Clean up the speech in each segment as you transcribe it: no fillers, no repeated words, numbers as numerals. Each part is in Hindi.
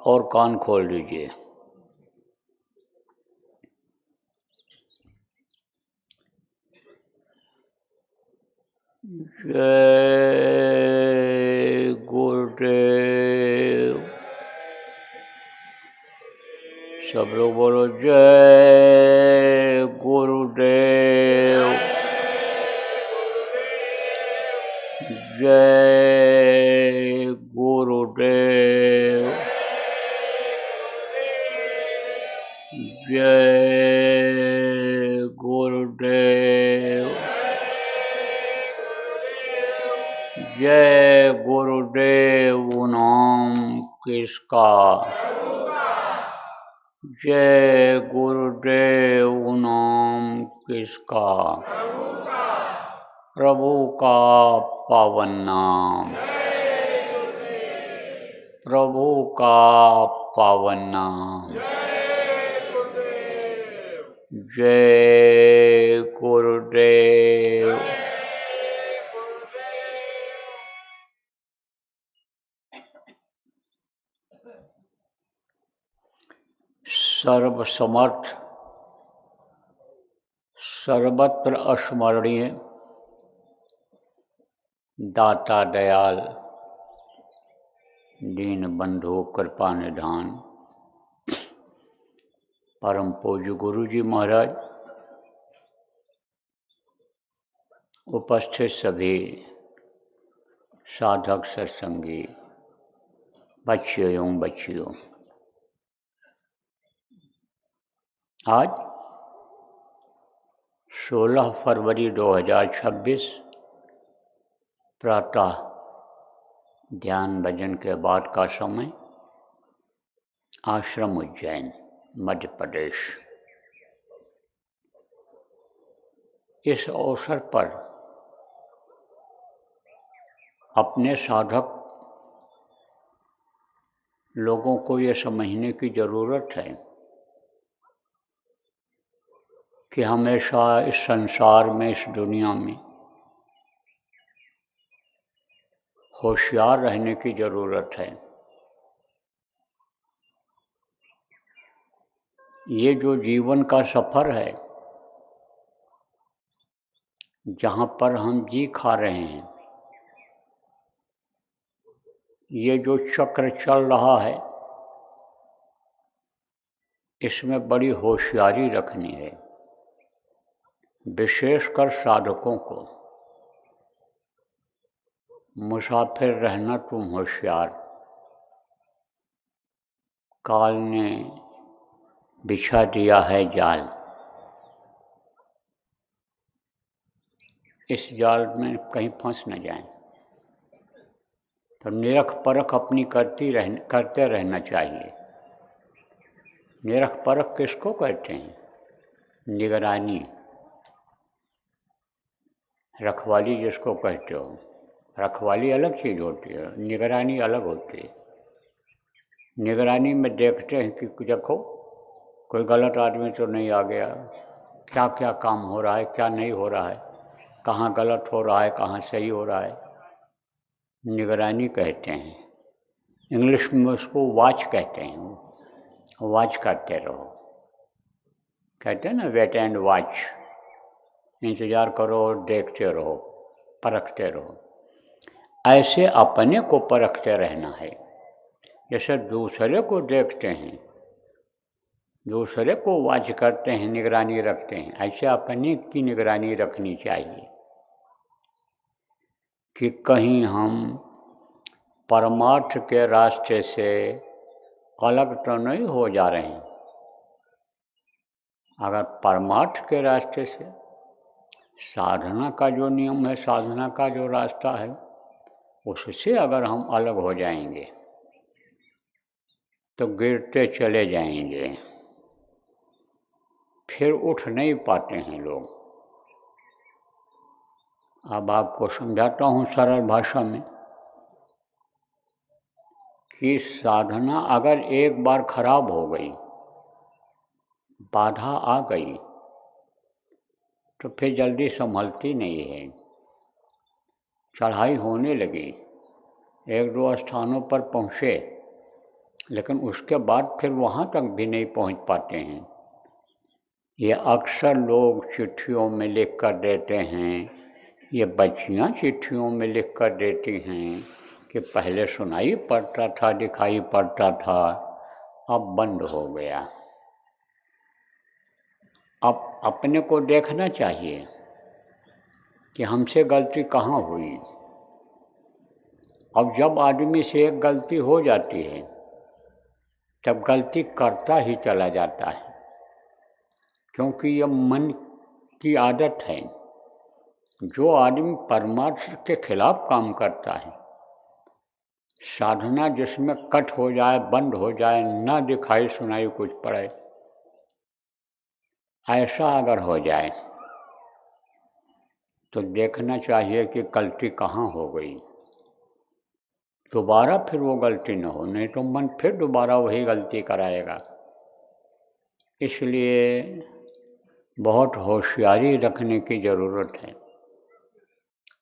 और कान खोल लीजिए। जय गुरुदेव। सब लोग बोलो जय गुरुदेव। जय गुरुदेव। जय गुरुदेव। जय गुरुदेव। नाम किसका? जय गुरुदेव। नाम किसका? प्रभु का पावन नाम। प्रभु का पावन नाम। जय गुरुदेव। सर्वसमर्थ, सर्वत्र अस्मरणीय, दाता दयाल, दीन बंधु कृपा निधान, परम पूज्य गुरु जी महाराज, उपस्थित सभी साधक सत्संगी बच्चे एवं बच्चियों, आज 16 फरवरी 2026 प्रातः ध्यान भजन के बाद का समय, आश्रम उज्जैन मध्य प्रदेश। इस अवसर पर अपने साधक लोगों को ये समझने की ज़रूरत है कि हमेशा इस संसार में, इस दुनिया में होशियार रहने की ज़रूरत है। ये जो जीवन का सफ़र है, जहाँ पर हम जी खा रहे हैं, ये जो चक्र चल रहा है, इसमें बड़ी होशियारी रखनी है। विशेषकर साधकों को, मुसाफिर रहना तुम होशियार, काल ने बिछा दिया है जाल। इस जाल में कहीं फंस न जाएं। तो निरख परख अपनी करते रहना चाहिए। निरख परख किसको कहते हैं? निगरानी, रखवाली जिसको कहते हो। रखवाली अलग चीज़ होती है, निगरानी अलग होती है। निगरानी में देखते हैं कि देखो कोई गलत आदमी तो नहीं आ गया, क्या क्या काम हो रहा है, क्या नहीं हो रहा है, कहाँ गलत हो रहा है, कहाँ सही हो रहा है। निगरानी कहते हैं। इंग्लिश में उसको वॉच कहते हैं। वॉच करते रहो, कहते हैं ना, वेट एंड वॉच। इंतज़ार करो और देखते रहो, परखते रहो। ऐसे अपने को परखते रहना है। जैसे दूसरे को देखते हैं, दूसरे को वॉच करते हैं, निगरानी रखते हैं, ऐसे अपने की निगरानी रखनी चाहिए कि कहीं हम परमार्थ के रास्ते से अलग तो नहीं हो जा रहे हैं। अगर परमार्थ के रास्ते से, साधना का जो नियम है, साधना का जो रास्ता है, उससे अगर हम अलग हो जाएंगे तो गिरते चले जाएंगे, फिर उठ नहीं पाते हैं लोग। अब आपको समझाता हूँ सरल भाषा में कि साधना अगर एक बार खराब हो गई, बाधा आ गई, तो फिर जल्दी संभलती नहीं है। चढ़ाई होने लगी, एक दो स्थानों पर पहुँचे लेकिन उसके बाद फिर वहाँ तक भी नहीं पहुँच पाते हैं। ये अक्सर लोग चिट्ठियों में लिख कर देते हैं, ये बच्चियाँ चिट्ठियों में लिख कर देती हैं कि पहले सुनाई पड़ता था, दिखाई पड़ता था, अब बंद हो गया। अब अपने को देखना चाहिए कि हमसे गलती कहाँ हुई। अब जब आदमी से एक गलती हो जाती है तब गलती करता ही चला जाता है, क्योंकि यह मन की आदत है। जो आदमी परमार्थ के खिलाफ काम करता है, साधना जिसमें कट हो जाए, बंद हो जाए, ना दिखाई सुनाई कुछ पड़े, ऐसा अगर हो जाए तो देखना चाहिए कि गलती कहाँ हो गई, दोबारा फिर वो गलती न हो, नहीं तो मन फिर दोबारा वही गलती कराएगा। इसलिए बहुत होशियारी रखने की ज़रूरत है।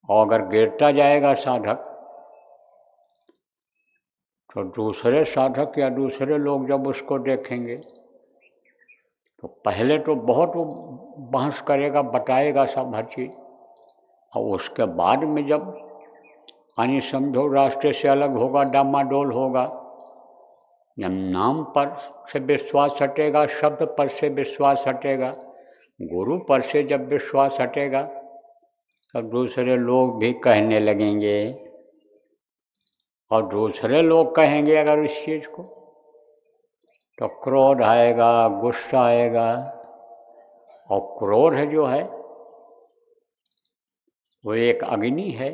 और अगर गिरता जाएगा साधक तो दूसरे साधक या दूसरे लोग जब उसको देखेंगे तो पहले तो बहुत वो बहस करेगा, बताएगा सब हर चीज़, और उसके बाद में जब यानी समझो रास्ते से अलग होगा, डामाडोल होगा, जब नाम पर से विश्वास हटेगा, शब्द पर से विश्वास हटेगा, गुरु पर से जब विश्वास हटेगा तब दूसरे लोग भी कहने लगेंगे, और दूसरे लोग कहेंगे अगर इस चीज़ को तो क्रोध आएगा, गुस्सा आएगा। और क्रोध जो है वो एक अग्नि है,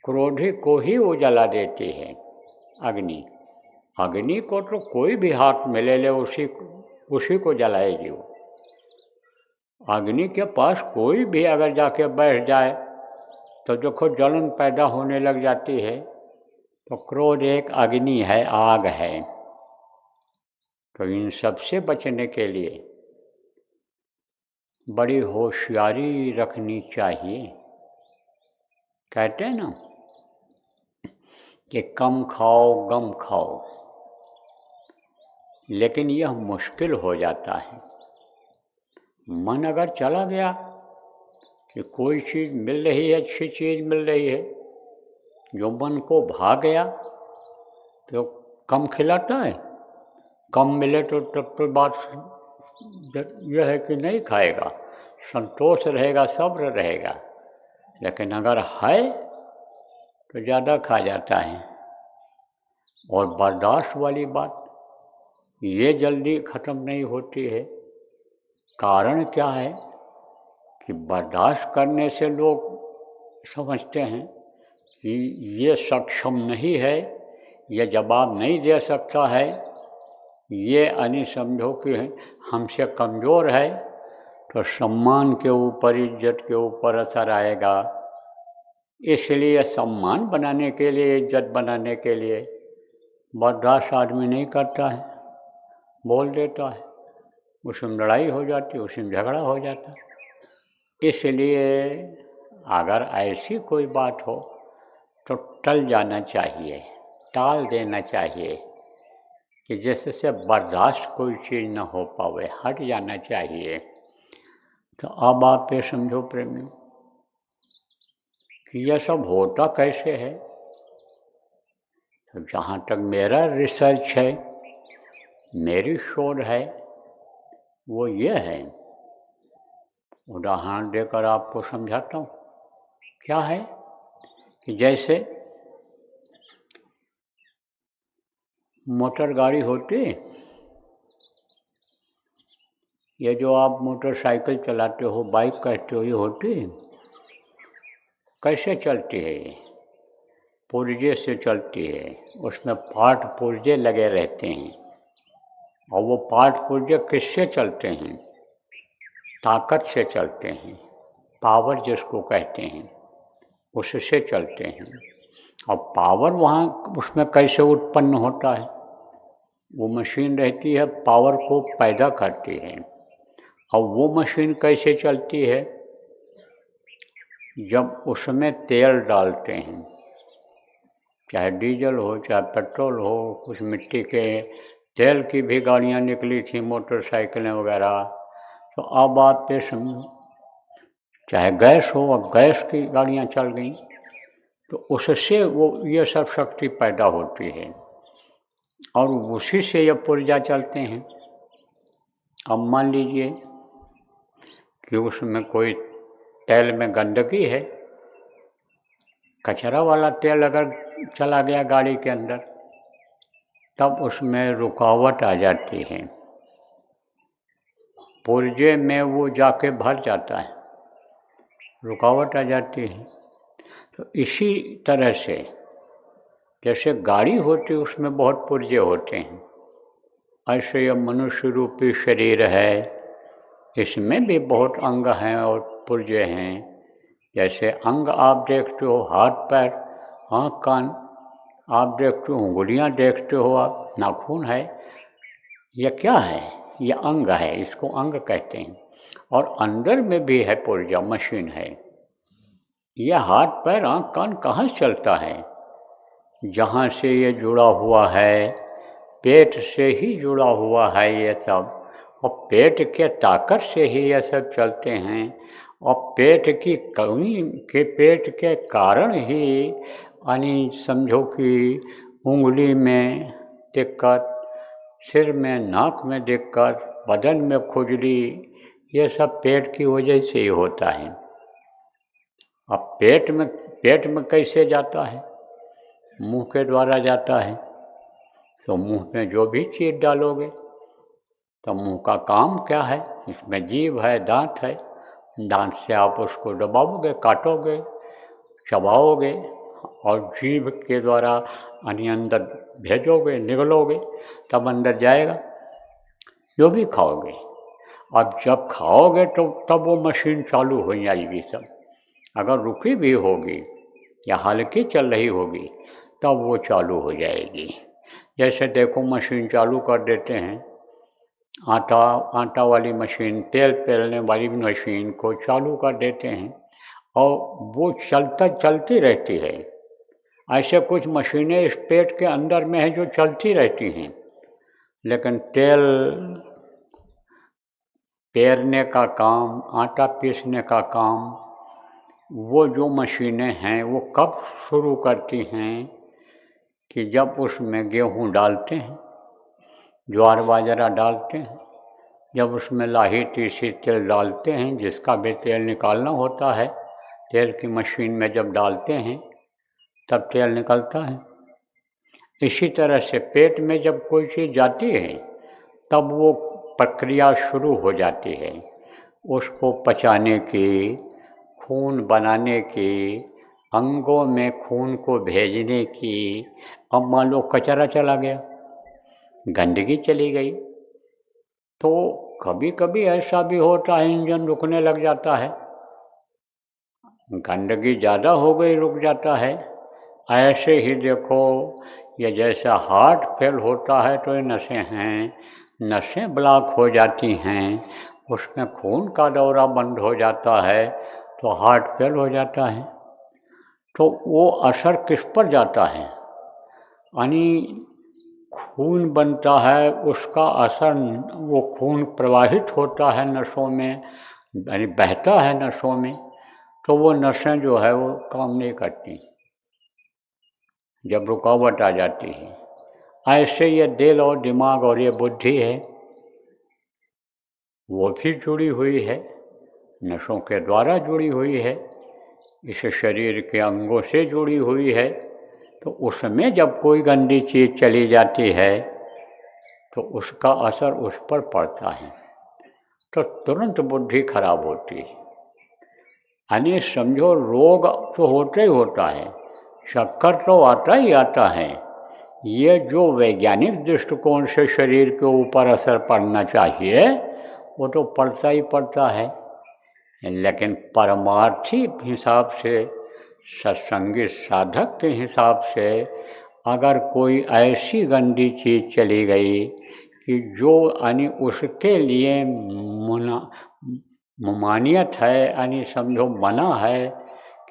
क्रोधी को ही वो जला देती है अग्नि। अग्नि को तो कोई भी हाथ में ले ले उसी को जलाएगी वो। अग्नि के पास कोई भी अगर जाके बैठ जाए तो देखो जलन पैदा होने लग जाती है। तो क्रोध एक अग्नि है, आग है। तो इन सब से बचने के लिए बड़ी होशियारी रखनी चाहिए। कहते हैं ना कि कम खाओ गम खाओ, लेकिन यह मुश्किल हो जाता है। मन अगर चला गया कि कोई चीज़ मिल रही है, अच्छी चीज़ मिल रही है, जो मन को भा गया तो कम खिलाता है। कम मिले तो तब तो बात यह है कि नहीं खाएगा, संतोष रहेगा, सब्र रहेगा। लेकिन अगर है तो ज़्यादा खा जाता है। और बर्दाश्त वाली बात ये जल्दी ख़त्म नहीं होती है। कारण क्या है कि बर्दाश्त करने से लोग समझते हैं कि ये सक्षम नहीं है, ये जवाब नहीं दे सकता है, ये यानी समझो कि हमसे कमज़ोर है, तो सम्मान के ऊपर, इज्जत के ऊपर असर आएगा। इसलिए सम्मान बनाने के लिए, इज्जत बनाने के लिए बर्दाश्त आदमी नहीं करता है, बोल देता है, उसमें लड़ाई हो जाती है, उसमें झगड़ा हो जाता है। इसलिए अगर ऐसी कोई बात हो तो टल जाना चाहिए, टाल देना चाहिए कि जिससे बर्दाश्त कोई चीज़ न हो पावे, हट जाना चाहिए। तो अब आप ये समझो प्रेमियों कि यह सब होता कैसे है। तो जहाँ तक मेरा रिसर्च है, मेरी शोध है, वो ये है, उदाहरण देकर आपको समझाता हूँ। क्या है कि जैसे मोटर गाड़ी होती, ये जो आप मोटरसाइकिल चलाते हो, बाइक कहते हो, ये होती कैसे चलती है? ये पुर्जे से चलती है। उसमें पार्ट पुर्जे लगे रहते हैं, और वो पार्ट पुर्जे किससे चलते हैं? ताकत से चलते हैं, पावर जिसको कहते हैं, उससे चलते हैं। और पावर वहाँ उसमें कैसे उत्पन्न होता है? वो मशीन रहती है, पावर को पैदा करती है। और वो मशीन कैसे चलती है? जब उसमें तेल डालते हैं, चाहे डीजल हो चाहे पेट्रोल हो, कुछ मिट्टी के तेल की भी गाड़ियाँ निकली थी, मोटरसाइकिलें वगैरह। तो अब आप ये समझो, चाहे गैस हो, अब गैस की गाड़ियाँ चल गई, तो उससे वो ये सब शक्ति पैदा होती है और उसी से ये पुर्जा चलते हैं। अब मान लीजिए कि उसमें कोई तेल में गंदगी है, कचरा वाला तेल अगर चला गया गाड़ी के अंदर, तब उसमें रुकावट आ जाती है, पुर्जे में वो जाके भर जाता है, रुकावट आ जाती है। तो इसी तरह से जैसे गाड़ी होती है उसमें बहुत पुर्जे होते हैं, ऐसे यह मनुष्य रूपी शरीर है, इसमें भी बहुत अंग हैं और पुर्जे हैं। जैसे अंग आप देखते हो, हाथ पैर, आँख कान आप देखते हो, उंगलियाँ देखते हो आप, नाखून है, यह क्या है? यह अंग है, इसको अंग कहते हैं। और अंदर में भी है पुर्जा, मशीन है। यह हाथ पैर आँख कान कहाँ से चलता है? जहाँ से ये जुड़ा हुआ है, पेट से ही जुड़ा हुआ है ये सब, और पेट के ताकत से ही ये सब चलते हैं। और पेट की कमी के, पेट के कारण ही यानी समझो कि उंगली में दिक्कत, सिर में नाक में दिक्कत, बदन में खुजली, ये सब पेट की वजह से ही होता है। अब पेट में कैसे जाता है? मुंह के द्वारा जाता है। तो मुंह में जो भी चीज़ डालोगे, तो मुंह का काम क्या है? इसमें जीभ है, दांत है, दांत से आप उसको दबाओगे, काटोगे, चबाओगे और जीभ के द्वारा यानी अंदर भेजोगे, निगलोगे, तब अंदर जाएगा जो भी खाओगे। अब जब खाओगे तो तब वो मशीन चालू हो जाएगी सब। अगर रुकी भी होगी या हल्की चल रही होगी तब वो चालू हो जाएगी। जैसे देखो मशीन चालू कर देते हैं, आटा वाली मशीन, तेल पेलने वाली मशीन को चालू कर देते हैं और वो चलती रहती है। ऐसे कुछ मशीनें इस पेट के अंदर में हैं जो चलती रहती हैं, लेकिन तेल पेरने का काम, आटा पीसने का काम, वो जो मशीनें हैं वो कब शुरू करती हैं कि जब उसमें गेहूँ डालते हैं, ज्वार बाजरा डालते हैं, जब उसमें लाही तीसी तेल डालते हैं, जिसका भी तेल निकालना होता है, तेल की मशीन में जब डालते हैं तब तेल निकलता है। इसी तरह से पेट में जब कोई चीज़ जाती है तब वो प्रक्रिया शुरू हो जाती है, उसको पचाने की, खून बनाने की, अंगों में खून को भेजने की। अब मान लो कचरा चला गया, गंदगी चली गई, तो कभी कभी ऐसा भी होता है इंजन रुकने लग जाता है, गंदगी ज़्यादा हो गई, रुक जाता है। ऐसे ही देखो, ये जैसा हार्ट फेल होता है तो ये नसें हैं, नसें ब्लॉक हो जाती हैं, उसमें खून का दौरा बंद हो जाता है तो हार्ट फेल हो जाता है। तो वो असर किस पर जाता है? यानी खून बनता है, उसका असर, वो खून प्रवाहित होता है नसों में, यानी बहता है नसों में, तो वो नसें जो है वो काम नहीं करती जब रुकावट आ जाती है। ऐसे ये दिल और दिमाग और ये बुद्धि है, वो भी जुड़ी हुई है, नसों के द्वारा जुड़ी हुई है, इस शरीर के अंगों से जुड़ी हुई है। तो उसमें जब कोई गंदी चीज़ चली जाती है तो उसका असर उस पर पड़ता है, तो तुरंत बुद्धि खराब होती है। यानी समझो रोग तो होता ही होता है, शक्कर तो आता ही आता है। ये जो वैज्ञानिक दृष्टिकोण से शरीर के ऊपर असर पड़ना चाहिए वो तो पड़ता ही पड़ता है, लेकिन परमार्थी हिसाब से, सत्संगी साधक के हिसाब से अगर कोई ऐसी गंदी चीज़ चली गई कि जो यानी उसके लिए ममानियत है, यानी समझो मना है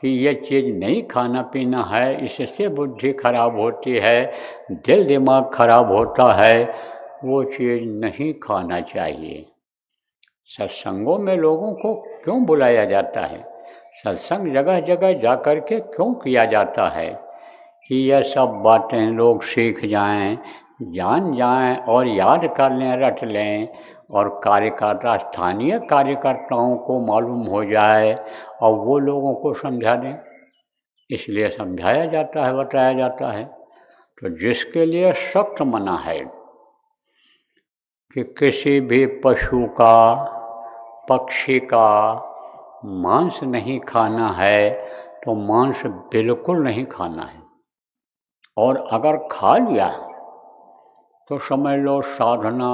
कि ये चीज़ नहीं खाना पीना है, इससे बुद्धि खराब होती है, दिल दिमाग खराब होता है, वो चीज़ नहीं खाना चाहिए। सत्संगों में लोगों को क्यों बुलाया जाता है, सत्संग जगह जगह जा कर के क्यों किया जाता है कि यह सब बातें लोग सीख जाएं, जान जाएं और याद कर लें, रट लें, और कार्यकर्ता स्थानीय कार्यकर्ताओं को मालूम हो जाए और वो लोगों को समझा दें। इसलिए समझाया जाता है, बताया जाता है। तो जिसके लिए सख्त मना है कि किसी भी पशु का, पक्षी का मांस नहीं खाना है, तो मांस बिल्कुल नहीं खाना है। और अगर खा लिया तो समझ लो साधना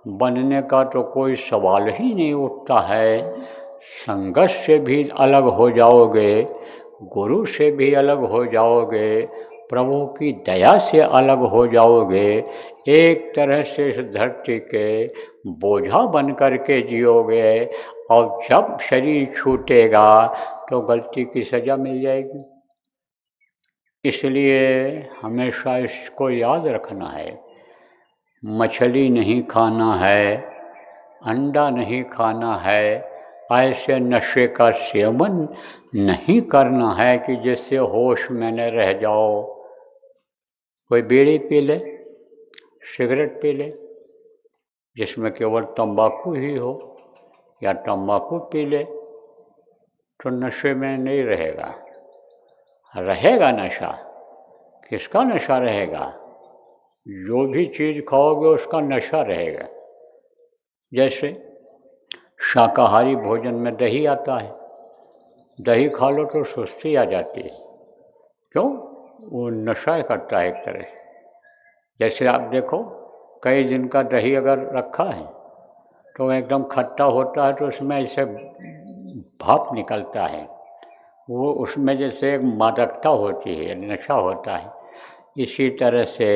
बनने का तो कोई सवाल ही नहीं उठता है। संगत से भी अलग हो जाओगे, गुरु से भी अलग हो जाओगे, प्रभु की दया से अलग हो जाओगे, एक तरह से इस धरती के बोझा बन कर के जियोगे, और जब शरीर छूटेगा तो गलती की सज़ा मिल जाएगी। इसलिए हमेशा इसको याद रखना है, मछली नहीं खाना है, अंडा नहीं खाना है, ऐसे नशे का सेवन नहीं करना है कि जिससे होश में न रह जाओ। कोई बीड़ी पी ले, सिगरेट पी ले, जिसमें केवल तंबाकू ही हो, या तंबाकू पी ले, तो नशे में नहीं रहेगा। रहेगा नशा, किसका नशा रहेगा? जो भी चीज़ खाओगे उसका नशा रहेगा। जैसे शाकाहारी भोजन में दही आता है, दही खा लो तो सुस्ती आ जाती है। क्यों? वो नशा करता है एक तरह से। जैसे आप देखो, कई दिन का दही अगर रखा है तो एकदम खट्टा होता है, तो उसमें ऐसे भाप निकलता है, वो उसमें जैसे एक मादकता होती है, नशा होता है। इसी तरह से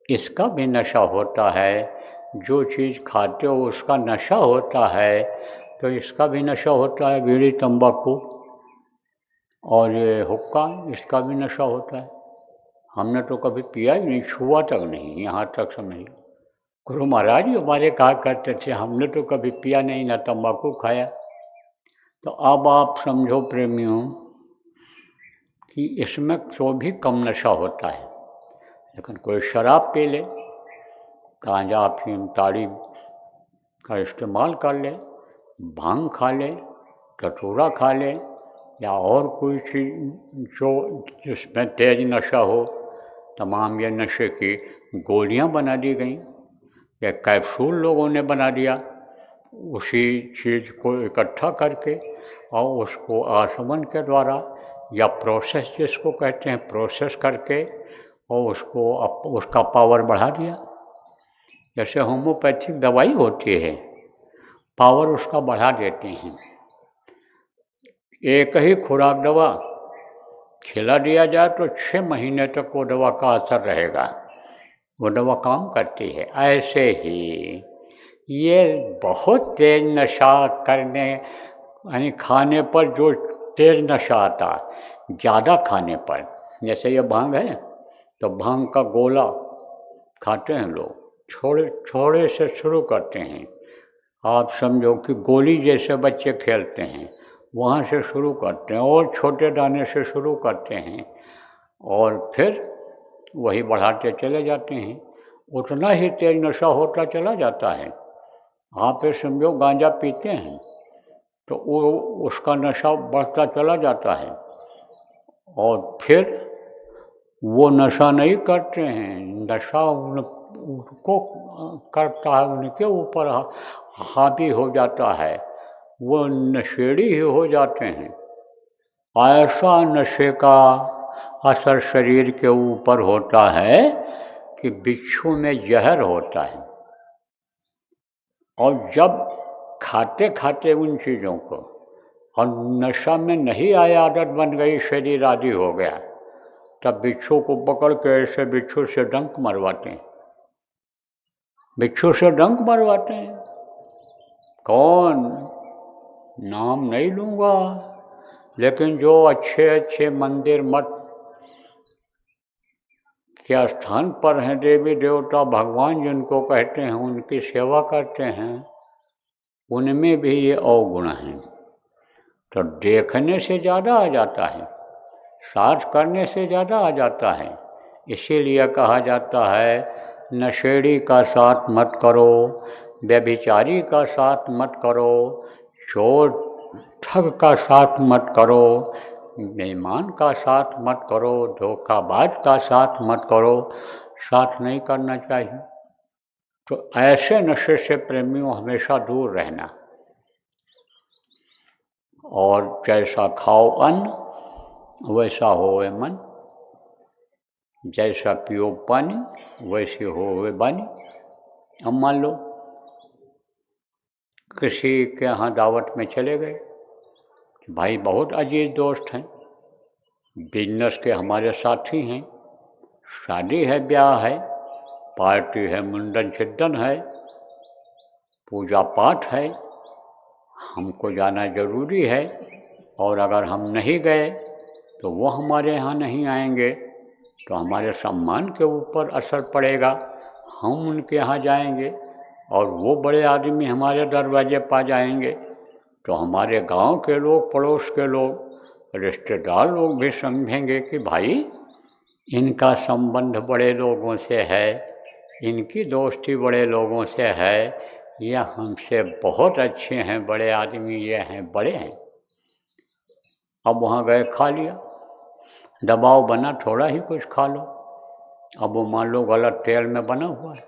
इसका भी नशा होता है। जो चीज़ खाते हो उसका नशा होता है, तो इसका भी नशा होता है। बीड़ी, तंबाकू और ये हुक्का, इसका भी नशा होता है। हमने तो कभी पिया ही नहीं, छुआ तक नहीं, यहाँ तक समझ। गुरु महाराज ही हमारे कहा करते थे, हमने तो कभी पिया नहीं, ना तंबाकू खाया। तो अब आप समझो प्रेमियों कि इसमें तो भी कम नशा होता है। लेकिन कोई शराब पी ले, गांजा, अफीम, ताड़ी का इस्तेमाल कर ले, भांग खा ले, कटोरा खा ले, या और कोई चीज़ जो जिसमें तेज नशा हो, तमाम ये नशे की गोलियां बना दी गई या कैप्सूल लोगों ने बना दिया, उसी चीज़ को इकट्ठा करके और उसको आसमन के द्वारा या प्रोसेस जिसको कहते हैं, प्रोसेस करके और उसको उसका पावर बढ़ा दिया। जैसे होम्योपैथिक दवाई होती है, पावर उसका बढ़ा देते हैं। एक ही खुराक दवा खिला दिया जाए तो 6 महीने तक वो दवा का असर रहेगा, वो दवा काम करती है। ऐसे ही ये बहुत तेज नशा करने, यानी खाने पर जो तेज नशा आता, ज़्यादा खाने पर, जैसे ये भांग है तो भांग का गोला खाते हैं लोग, थोड़े से शुरू करते हैं। आप समझो कि गोली जैसे बच्चे खेलते हैं, वहाँ से शुरू करते हैं और छोटे दाने से शुरू करते हैं और फिर वही बढ़ाते चले जाते हैं। उतना ही तेज नशा होता चला जाता है। आप ये समझो गांजा पीते हैं तो वो उसका नशा बढ़ता चला जाता है, और फिर वो नशा नहीं करते हैं, नशा उनको करता है, उनके ऊपर हावी हो जाता है, वो नशेड़ी ही हो जाते हैं। ऐसा नशे का असर शरीर के ऊपर होता है कि बिच्छू में जहर होता है। और जब खाते खाते उन चीज़ों को और नशा में नहीं आया, आदत बन गई, शरीर आदि हो गया, तब बिच्छू को पकड़ के ऐसे बिच्छू से डंक मरवाते हैं, बिच्छू से डंक मरवाते हैं। कौन? नाम नहीं लूँगा, लेकिन जो अच्छे अच्छे मंदिर मठ के स्थान पर हैं, देवी देवता भगवान जिनको कहते हैं, उनकी सेवा करते हैं, उनमें भी ये अवगुण हैं। तो देखने से ज़्यादा आ जाता है, साथ करने से ज़्यादा आ जाता है। इसीलिए कहा जाता है नशेड़ी का साथ मत करो, व्यभिचारी का साथ मत करो, चोर ठग का साथ मत करो, बेईमान का साथ मत करो, धोखाबाज का साथ मत करो, साथ नहीं करना चाहिए। तो ऐसे नशे से प्रेमियों हमेशा दूर रहना। और जैसा खाओ अन्न वैसा होवे मन, जैसा पियो पानी वैसे होवे बानी। अब मान लो किसी के यहाँ दावत में चले गए, भाई बहुत अजीज दोस्त हैं, बिजनेस के हमारे साथी हैं, शादी है, ब्याह है, पार्टी है, मुंडन छिंदन है, पूजा पाठ है, हमको जाना जरूरी है, और अगर हम नहीं गए तो वो हमारे यहाँ नहीं आएंगे तो हमारे सम्मान के ऊपर असर पड़ेगा। हम उनके यहाँ जाएंगे और वो बड़े आदमी हमारे दरवाजे पा जाएंगे तो हमारे गांव के लोग, पड़ोस के लोग, रिश्तेदार लोग भी समझेंगे कि भाई इनका संबंध बड़े लोगों से है, इनकी दोस्ती बड़े लोगों से है, ये हमसे बहुत अच्छे हैं, बड़े आदमी ये हैं, बड़े हैं। अब वहाँ गए, खा लिया, दबाव बना थोड़ा ही कुछ खा लो। अब वो मान लो गलत तेल में बना हुआ है,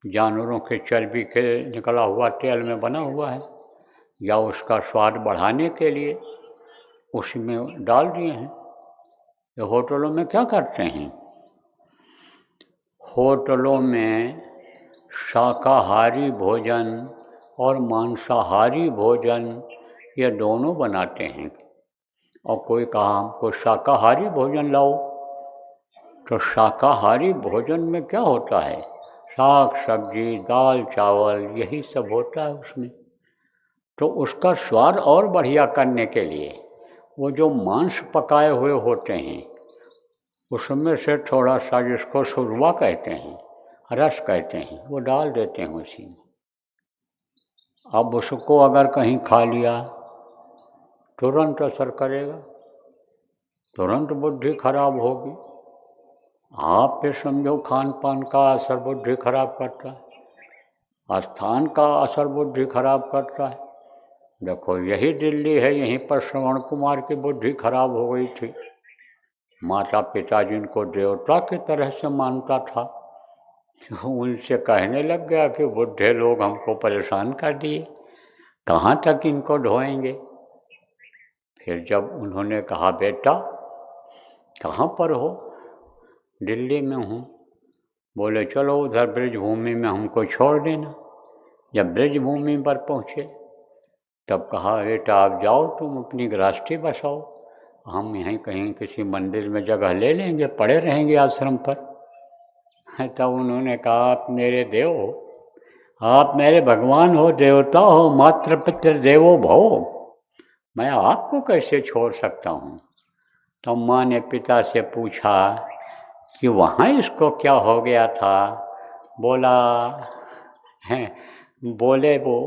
जानवरों के चर्बी के निकला हुआ तेल में बना हुआ है, या उसका स्वाद बढ़ाने के लिए उसमें डाल दिए हैं। ये होटलों में क्या करते हैं, होटलों में शाकाहारी भोजन और मांसाहारी भोजन ये दोनों बनाते हैं। और कोई कहा हमको शाकाहारी भोजन लाओ, तो शाकाहारी भोजन में क्या होता है, साग सब्जी, दाल चावल, यही सब होता है उसमें। तो उसका स्वाद और बढ़िया करने के लिए वो जो मांस पकाए हुए होते हैं उसमें से थोड़ा सा, जिसको सुरवा कहते हैं, रस कहते हैं, वो डाल देते हैं उसी में। अब उसको अगर कहीं खा लिया तुरंत असर करेगा, तुरंत बुद्धि खराब होगी। आप पे समझो खान पान का असर बुद्धि खराब करता है, स्थान का असर बुद्धि खराब करता है। देखो यही दिल्ली है, यहीं पर श्रवण कुमार की बुद्धि खराब हो गई थी। माता पिता जिनको देवता की तरह से मानता था, उनसे कहने लग गया कि बुढ़े लोग हमको परेशान कर दिए, कहाँ तक इनको ढोएंगे। फिर जब उन्होंने कहा बेटा कहाँ पर हो, दिल्ली में हूँ। बोले चलो उधर ब्रज भूमि में हमको छोड़ देना। जब ब्रज भूमि पर पहुँचे तब कहा बेटा आप जाओ, तुम अपनी गृहस्थी बसाओ, हम यहीं कहीं किसी मंदिर में जगह ले लेंगे, पड़े रहेंगे आश्रम पर। तब उन्होंने कहा आप मेरे देव हो, आप मेरे भगवान हो, देवता हो, मात्र पितृ देवो भव, मैं आपको कैसे छोड़ सकता हूँ। तो माँ ने पिता से पूछा कि वहाँ इसको क्या हो गया था। बोला बोले वो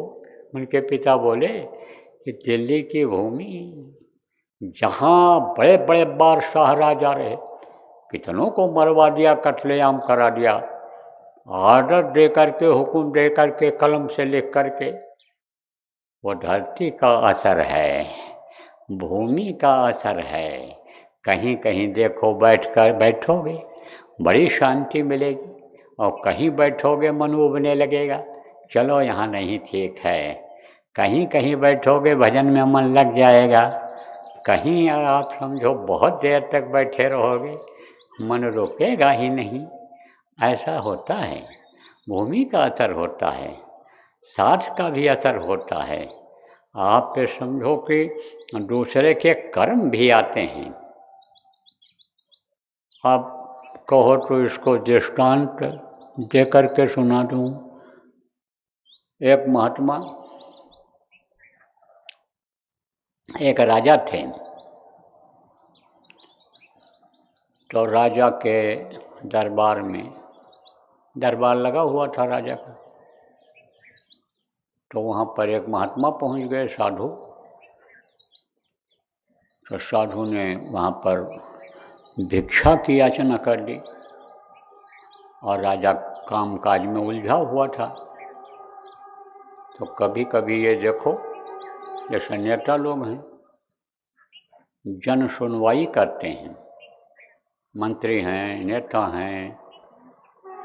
उनके पिता बोले कि दिल्ली की भूमि जहाँ बड़े बड़े बादशाह राजा रहे, कितनों को मरवा दिया, कत्लेआम करा दिया, आर्डर दे करके, हुक्म दे करके, कलम से लिख करके। वो धरती का असर है, भूमि का असर है। कहीं कहीं देखो बैठोगे बड़ी शांति मिलेगी, और कहीं बैठोगे मन उबने लगेगा, चलो यहाँ नहीं ठीक है। कहीं कहीं बैठोगे भजन में मन लग जाएगा, कहीं आप समझो बहुत देर तक बैठे रहोगे, मन रुकेगा ही नहीं। ऐसा होता है, भूमि का असर होता है, साथ का भी असर होता है। आप पे समझो कि दूसरे के कर्म भी आते हैं। आप कहो तो इसको दृष्टांत दे करके सुना दूँ। एक महात्मा, एक राजा थे, तो राजा के दरबार में, दरबार लगा हुआ था राजा का, तो वहाँ पर एक महात्मा पहुँच गए, साधु। तो साधु ने वहाँ पर भिक्षा की याचना कर दी, और राजा काम काज में उलझा हुआ था। तो कभी कभी ये देखो, जैसे नेता लोग हैं, जन सुनवाई करते हैं, मंत्री हैं, नेता हैं,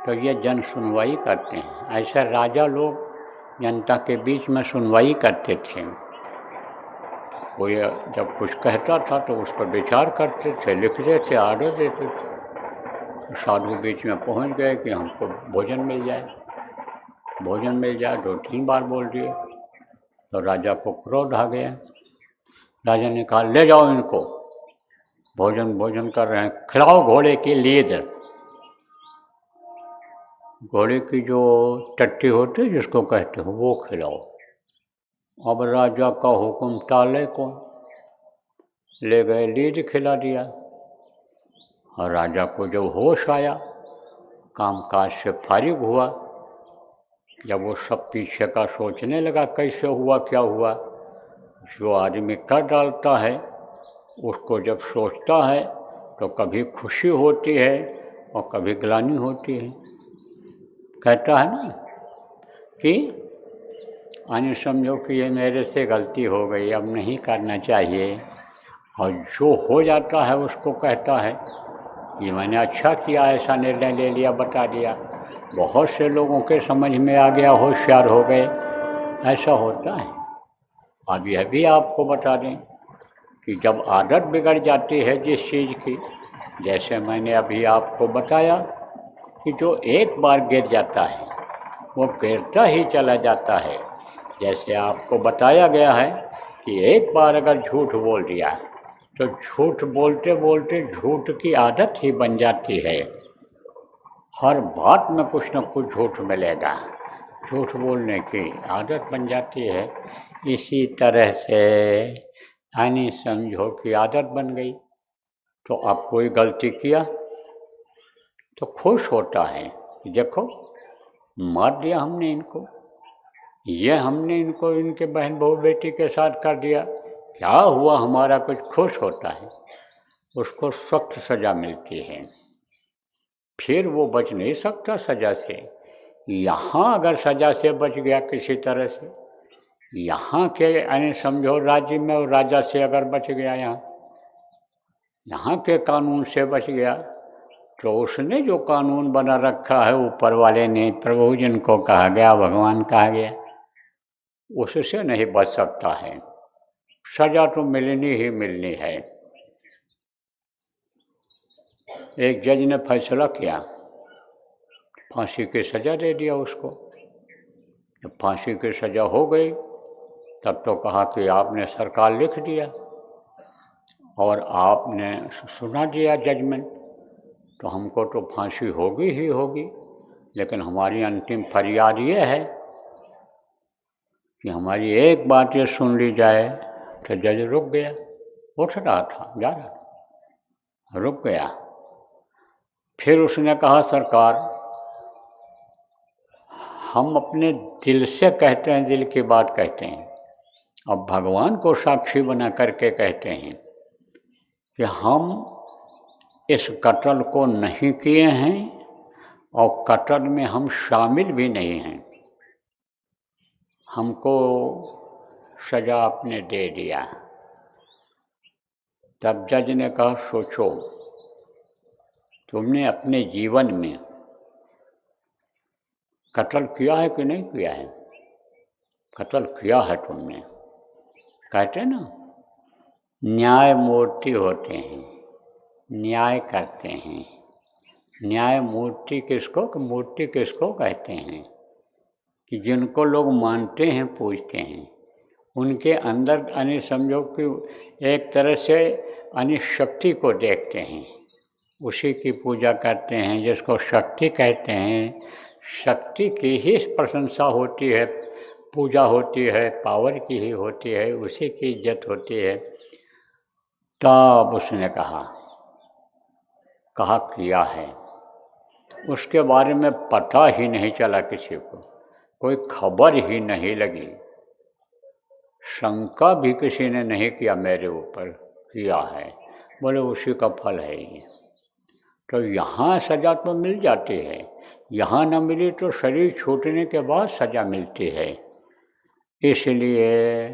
तो ये जन सुनवाई करते हैं। ऐसे राजा लोग जनता के बीच में सुनवाई करते थे। कोई जब कुछ कहता था तो उस पर विचार करते थे, लिखते थे, आर्डर देते थे। साधु बीच में पहुंच गए कि हमको भोजन मिल जाए, भोजन मिल जाए, 2-3 बार बोल दिए। तो राजा को क्रोध आ गया। राजा ने कहा, ले जाओ इनको, भोजन कर रहे हैं, खिलाओ घोड़े की लीद। घोड़े की जो टट्टी होती है जिसको कहते हो, वो खिलाओ। अब राजा का हुक्म टाले कौन, ले गए, लीद खिला दिया। और राजा को जब होश आया, कामकाज से फारिग हुआ, जब वो सब पीछे का सोचने लगा कैसे हुआ, क्या हुआ, जो आदमी कर डालता है उसको जब सोचता है तो कभी खुशी होती है और कभी ग्लानि होती है। कहता है ना कि आने समझो कि ये मेरे से गलती हो गई, अब नहीं करना चाहिए, और जो हो जाता है उसको कहता है ये मैंने अच्छा किया, ऐसा निर्णय ले लिया, बता दिया। बहुत से लोगों के समझ में आ गया, होशियार हो गए, ऐसा होता है। अब यह भी आपको बता दें कि जब आदत बिगड़ जाती है जिस चीज़ की, जैसे मैंने अभी आपको बताया कि जो एक बार गिर जाता है वो गिरता ही चला जाता है। जैसे आपको बताया गया है कि एक बार अगर झूठ बोल दिया तो झूठ बोलते बोलते झूठ की आदत ही बन जाती है। हर बात में कुछ न कुछ झूठ मिलेगा, झूठ बोलने की आदत बन जाती है। इसी तरह से यानी समझो कि आदत बन गई। तो अब कोई गलती किया तो खुश होता है कि देखो मार दिया हमने इनको, ये हमने इनको इनके बहन बहू बेटी के साथ कर दिया, क्या हुआ हमारा, कुछ खुश होता है। उसको सख्त सज़ा मिलती है, फिर वो बच नहीं सकता सज़ा से। यहाँ अगर सज़ा से बच गया किसी तरह से, यहाँ के यानी समझो राज्य में और राजा से अगर बच गया, यहाँ के कानून से बच गया, तो उसने जो कानून बना रखा है ऊपर वाले ने, प्रभु जिनको कहा गया, भगवान कहा गया, उससे नहीं बच सकता है। सज़ा तो मिलनी ही मिलनी है। एक जज ने फैसला किया, फांसी की सज़ा दे दिया उसको। जब फांसी की सज़ा हो गई तब तो कहा कि आपने सरकार लिख दिया और आपने सुना दिया जजमेंट, तो हमको तो फांसी होगी ही होगी, लेकिन हमारी अंतिम फरियाद ये है कि हमारी एक बात ये सुन ली जाए। तो जज रुक गया, उठ रहा था, जा रहा था, रुक गया। फिर उसने कहा, सरकार हम अपने दिल से कहते हैं, दिल की बात कहते हैं, अब भगवान को साक्षी बना करके कहते हैं कि हम इस कत्ल को नहीं किए हैं और कत्ल में हम शामिल भी नहीं हैं। हमको सज़ा आपने दे दिया। तब जज ने कहा, सोचो तुमने अपने जीवन में कत्ल किया है कि नहीं किया है? कत्ल किया है तुमने। कहते ना न्यायमूर्ति होते हैं, न्याय करते हैं। न्यायमूर्ति किसको, मूर्ति किसको कहते हैं कि जिनको लोग मानते हैं, पूजते हैं, उनके अंदर यानी समझो कि एक तरह से यानी शक्ति को देखते हैं, उसी की पूजा करते हैं, जिसको शक्ति कहते हैं। शक्ति की ही प्रशंसा होती है, पूजा होती है, पावर की ही होती है, उसी की इज्जत होती है। तब उसने कहा कहा किया है, उसके बारे में पता ही नहीं चला किसी को, कोई खबर ही नहीं लगी, शंका भी किसी ने नहीं किया मेरे ऊपर किया है, बोले उसी का फल है ये। तो यहाँ सज़ा तो मिल जाती है, यहाँ न मिली तो शरीर छूटने के बाद सज़ा मिलती है। इसलिए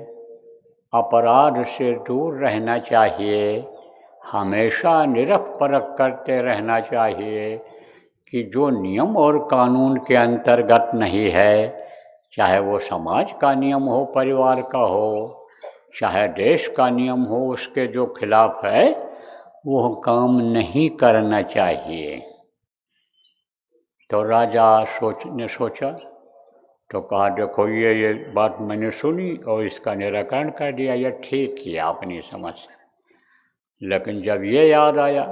अपराध से दूर रहना चाहिए, हमेशा निरख परख करते रहना चाहिए कि जो नियम और कानून के अंतर्गत नहीं है, चाहे वो समाज का नियम हो, परिवार का हो, चाहे देश का नियम हो, उसके जो खिलाफ है वो काम नहीं करना चाहिए। तो राजा ने सोचा, तो कहा देखो ये बात मैंने सुनी और इसका निराकरण कर दिया, ये ठीक किया अपनी समझ से। लेकिन जब ये याद आया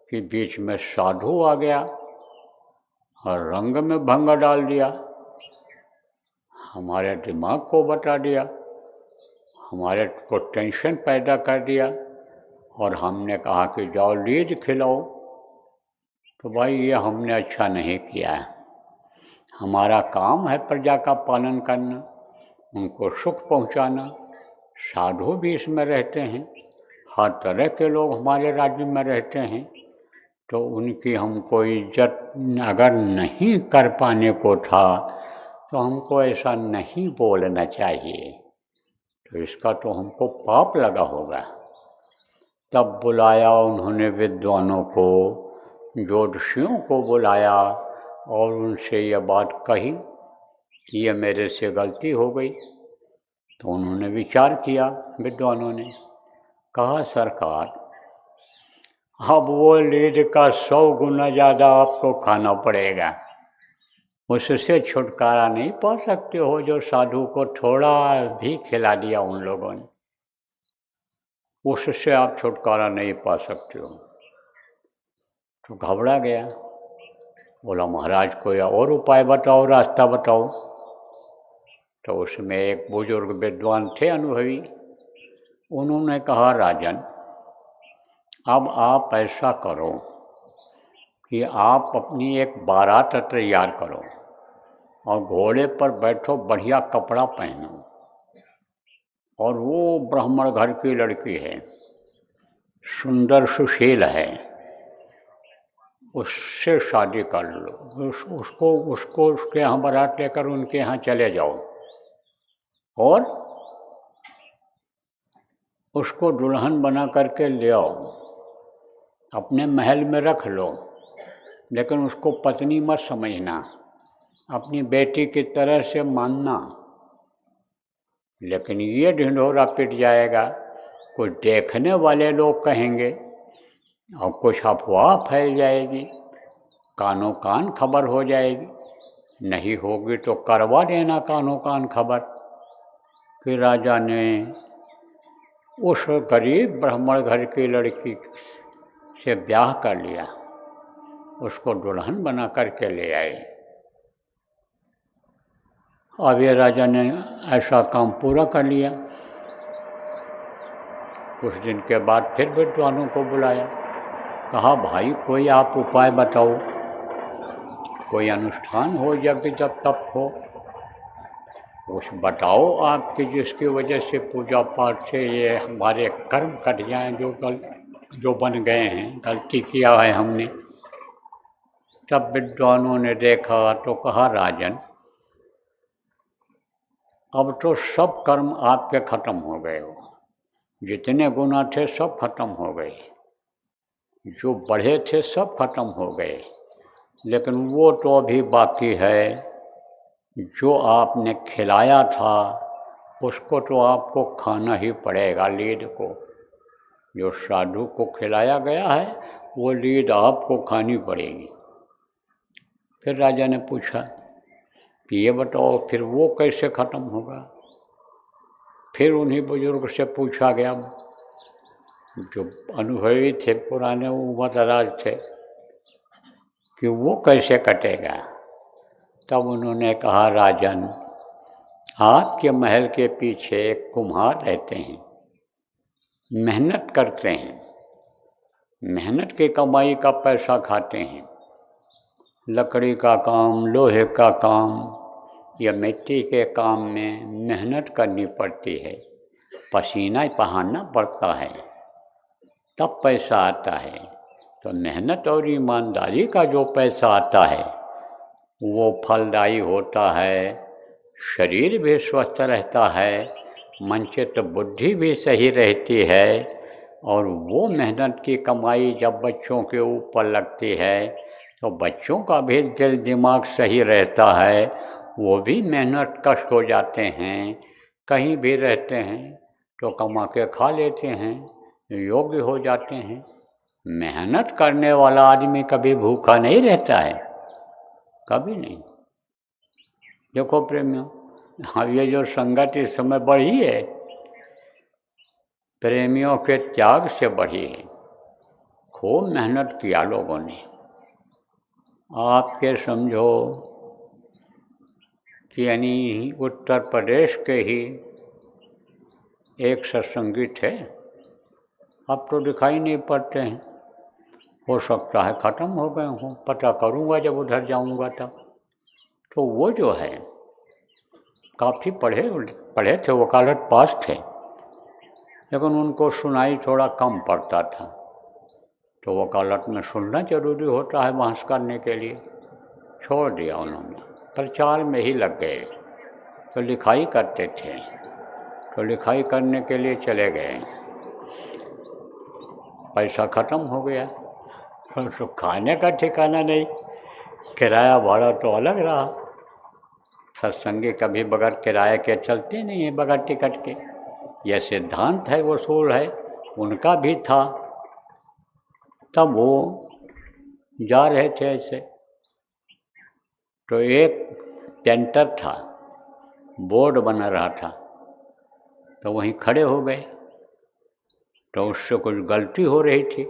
कि बीच में साधु आ गया और रंग में भंग डाल दिया, हमारे दिमाग को बता दिया, हमारे को टेंशन पैदा कर दिया, और हमने कहा कि जाओ लीज खिलाओ, तो भाई ये हमने अच्छा नहीं किया है। हमारा काम है प्रजा का पालन करना, उनको सुख पहुंचाना। साधु भी इसमें रहते हैं, हर तरह के लोग हमारे राज्य में रहते हैं, तो उनकी हमको इज्जत अगर नहीं कर पाने को था तो हमको ऐसा नहीं बोलना चाहिए, तो इसका तो हमको पाप लगा होगा। तब बुलाया उन्होंने विद्वानों को, ज्योतिषियों को बुलाया और उनसे यह बात कही कि ये मेरे से गलती हो गई। तो उन्होंने विचार किया, विद्वानों ने कहा सरकार अब वो लीड का 100 गुना ज़्यादा आपको खाना पड़ेगा, उससे छुटकारा नहीं पा सकते हो जो साधु को थोड़ा भी खिला दिया उन लोगों ने, उससे आप छुटकारा नहीं पा सकते हो। तो घबरा गया, बोला महाराज कोई और उपाय बताओ, रास्ता बताओ। तो उसमें एक बुजुर्ग विद्वान थे, अनुभवी, उन्होंने कहा राजन अब आप ऐसा करो कि आप अपनी एक बारात तैयार करो और घोड़े पर बैठो, बढ़िया कपड़ा पहनो, और वो ब्राह्मण घर की लड़की है, सुंदर सुशील है, उससे शादी कर लो, उसको उसके यहाँ बारात लेकर उनके यहाँ चले जाओ और उसको दुल्हन बना करके ले आओ, अपने महल में रख लो, लेकिन उसको पत्नी मत समझना, अपनी बेटी की तरह से मानना। लेकिन ये ढिंढोरा पिट जाएगा, कुछ देखने वाले लोग कहेंगे और कुछ अफवाह फैल जाएगी, कानों कान खबर हो जाएगी, नहीं होगी तो करवा देना कानों कान खबर कि राजा ने उस गरीब ब्राह्मण घर की लड़की से ब्याह कर लिया, उसको दुल्हन बना करके ले आए। अब ये राजा ने ऐसा काम पूरा कर लिया। कुछ दिन के बाद फिर विद्वानों को बुलाया, कहा भाई कोई आप उपाय बताओ, कोई अनुष्ठान हो, यज्ञ जब तप हो, कुछ बताओ आपकी जिसकी वजह से पूजा पाठ से ये हमारे कर्म कट जाएं जो बन गए हैं, गलती किया है हमने। तब विद्वानों ने देखा तो कहा राजन अब तो सब कर्म आपके खत्म हो गए हो, जितने गुनाह थे सब खत्म हो गए, जो बढ़े थे सब खत्म हो गए, लेकिन वो तो अभी बाकी है, जो आपने खिलाया था उसको तो आपको खाना ही पड़ेगा। लीद को, जो साधु को खिलाया गया है वो लीद आपको खानी पड़ेगी। फिर राजा ने पूछा कि ये बताओ फिर वो कैसे ख़त्म होगा। फिर उन्हीं बुजुर्ग से पूछा गया, जो अनुभवी थे, पुराने उम्रदराज थे, कि वो कैसे कटेगा। तब उन्होंने कहा राजन आपके महल के पीछे एक कुम्हार रहते हैं, मेहनत करते हैं, मेहनत की कमाई का पैसा खाते हैं। लकड़ी का काम, लोहे का काम या मिट्टी के काम में मेहनत करनी पड़ती है, पसीना बहाना पड़ता है, तब पैसा आता है। तो मेहनत और ईमानदारी का जो पैसा आता है वो फलदायी होता है, शरीर भी स्वस्थ रहता है, मन चित्त बुद्धि भी सही रहती है। और वो मेहनत की कमाई जब बच्चों के ऊपर लगती है तो बच्चों का भी दिल दिमाग सही रहता है, वो भी मेहनत कश हो जाते हैं, कहीं भी रहते हैं तो कमा के खा लेते हैं, योग्य हो जाते हैं। मेहनत करने वाला आदमी कभी भूखा नहीं रहता है, कभी नहीं। देखो प्रेमियों, हाँ, ये जो संगत इस समय बढ़ी है, प्रेमियों के त्याग से बढ़ी है। खूब मेहनत किया लोगों ने। आपके समझो कि यानी उत्तर प्रदेश के ही एक सत्संगी थे, अब तो दिखाई नहीं पड़ते हैं, हो सकता है ख़त्म हो गए हों, पता करूँगा जब उधर जाऊँगा तब। तो वो जो है काफ़ी पढ़े थे, वकालत पास थे, लेकिन उनको सुनाई थोड़ा कम पड़ता था। तो वकालत में सुनना जरूरी होता है बहस करने के लिए, छोड़ दिया उन्होंने, प्रचार में ही लग गए। तो लिखाई करते थे, तो लिखाई करने के लिए चले गए, पैसा ख़त्म हो गया, तो खाने का ठिकाना नहीं, किराया भाड़ा तो अलग रहा। सत्संगी कभी बगैर किराए के चलते नहीं है, बगैर टिकट के, यह सिद्धांत है, वसूल है, उनका भी था। तब वो जा रहे थे ऐसे, तो एक पेंटर था, बोर्ड बना रहा था, तो वहीं खड़े हो गए। तो उससे कुछ गलती हो रही थी,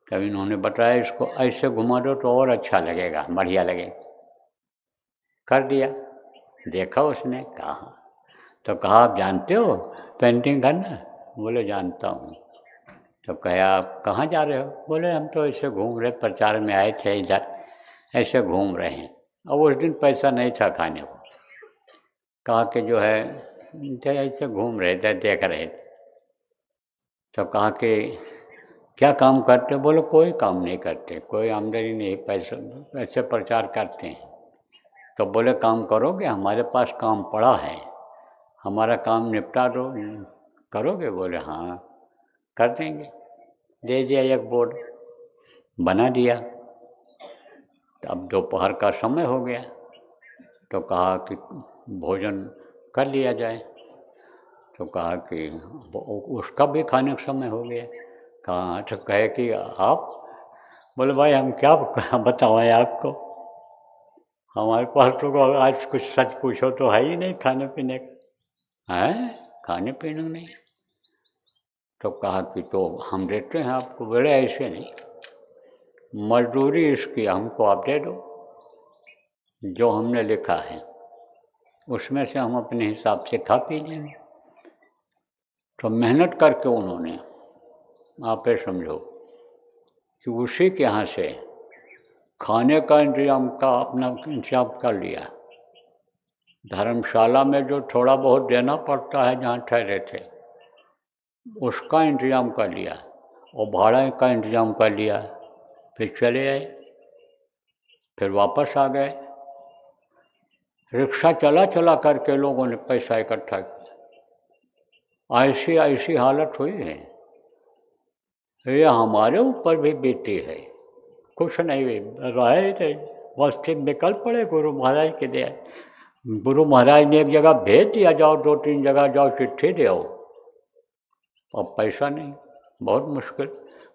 तब इन्होंने बताया इसको ऐसे घुमा दो तो और अच्छा लगेगा, बढ़िया लगेगा। कर दिया, देखा उसने, कहा, तो कहा आप जानते हो पेंटिंग करना? बोले जानता हूँ। तो कहा आप कहाँ जा रहे हो? बोले हम तो ऐसे घूम रहे, प्रचार में आए थे, इधर ऐसे घूम रहे हैं। अब उस दिन पैसा नहीं था खाने को, कहा कि जो है ऐसे घूम रहे थे, देख रहे थे। तो कहा कि क्या काम करते? बोले कोई काम नहीं करते, कोई आमदनी नहीं, पैसा ऐसे प्रचार करते हैं। तो बोले काम करोगे? हमारे पास काम पड़ा है, हमारा काम निपटा दो, करोगे? बोले हाँ कर देंगे। दे दिया, एक बोर्ड बना दिया। अब दोपहर का समय हो गया, तो कहा कि भोजन कर लिया जाए। तो कहा कि उसका भी खाने का समय हो गया। कहा, तो कहे कि आप? बोले भाई हम क्या बताएं आपको, हमारे पास तो आज कुछ सच पूछो तो है ही नहीं खाने पीने का, है खाने पीने नहीं। तो कहा कि तो हम देते हैं आपको। बोले ऐसे नहीं, मजदूरी इसकी हमको आप दे दो, जो हमने लिखा है उसमें से हम अपने हिसाब से खा पी लेंगे। तो मेहनत करके उन्होंने, आप ये समझो कि उसी के यहाँ से खाने का इंतजाम का अपना इंतजाम कर लिया। धर्मशाला में जो थोड़ा बहुत देना पड़ता है जहाँ ठहरे थे, उसका इंतजाम कर लिया, और भाड़ा का इंतजाम कर लिया। फिर चले आए, फिर वापस आ गए। रिक्शा चला चला करके लोगों ने पैसा इकट्ठा किया। ऐसी ऐसी हालत हुई है, ये हमारे ऊपर भी बीती है। कुछ नहीं रहे थे, बस निकल पड़े गुरु महाराज के दे। गुरु महाराज ने एक जगह भेज दिया, जाओ 2-3 जगह जाओ, चिट्ठी दे आओ। अब पैसा नहीं, बहुत मुश्किल।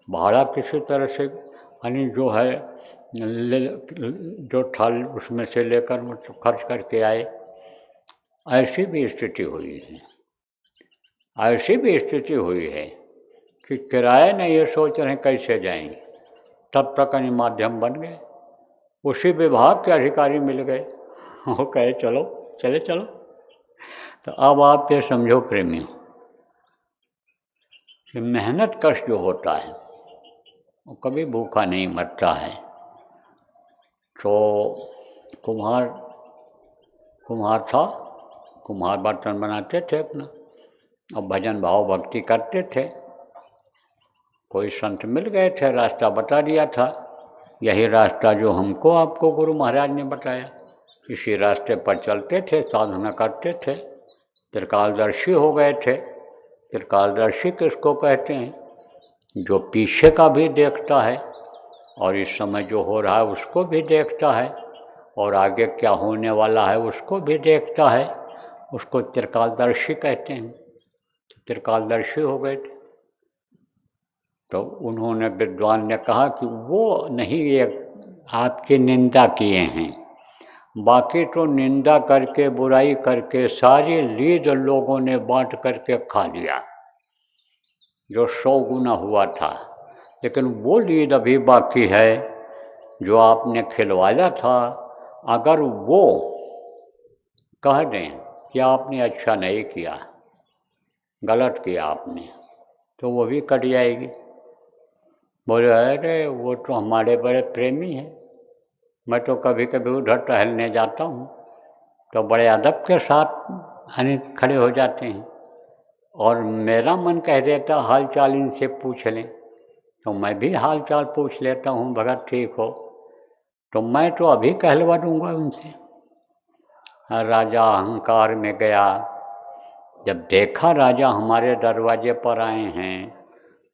भाड़ा किसी तरह से यानी जो है जो थाल उसमें से लेकर मतलब खर्च करके आए। ऐसी भी स्थिति हुई है, ऐसी भी स्थिति हुई है कि किराए नहीं, ये सोच रहे हैं कैसे जाएंगे। तब तक अन्य माध्यम बन गए, उसी विभाग के अधिकारी मिल गए, वो कहे चलो चले चलो। तो अब आप ये समझो प्रेमियों कि मेहनत कश जो होता है वो कभी भूखा नहीं मरता है। तो कुम्हार कुम्हार था, कुम्हार बर्तन बनाते थे अपना, और भजन भाव भक्ति करते थे। कोई संत मिल गए थे, रास्ता बता दिया था, यही रास्ता जो हमको आपको गुरु महाराज ने बताया। इसी रास्ते पर चलते थे, साधना करते थे, त्रिकालदर्शी हो गए थे। त्रिकालदर्शी किसको कहते हैं? जो पीछे का भी देखता है और इस समय जो हो रहा है उसको भी देखता है, और आगे क्या होने वाला है उसको भी देखता है, उसको त्रिकालदर्शी कहते हैं। त्रिकालदर्शी हो गए थे। तो उन्होंने, विद्वान ने कहा कि वो नहीं, ये आपकी निंदा किए हैं, बाकी तो निंदा करके बुराई करके सारी लीद लोगों ने बांट करके खा लिया, जो 100 गुना हुआ था। लेकिन वो लीद अभी बाकी है जो आपने खिलवाया था। अगर वो कह दें कि आपने अच्छा नहीं किया, गलत किया आपने, तो वो भी कट जाएगी। बोले अरे वो तो हमारे बड़े प्रेमी हैं, मैं तो कभी कभी उधर टहलने जाता हूँ तो बड़े अदब के साथ खड़े हो जाते हैं, और मेरा मन कह देता हाल चाल इनसे पूछ लें, तो मैं भी हाल चाल पूछ लेता हूँ, भगत ठीक हो, तो मैं तो अभी कहलवा दूँगा उनसे। राजा अहंकार में गया, जब देखा राजा हमारे दरवाजे पर आए हैं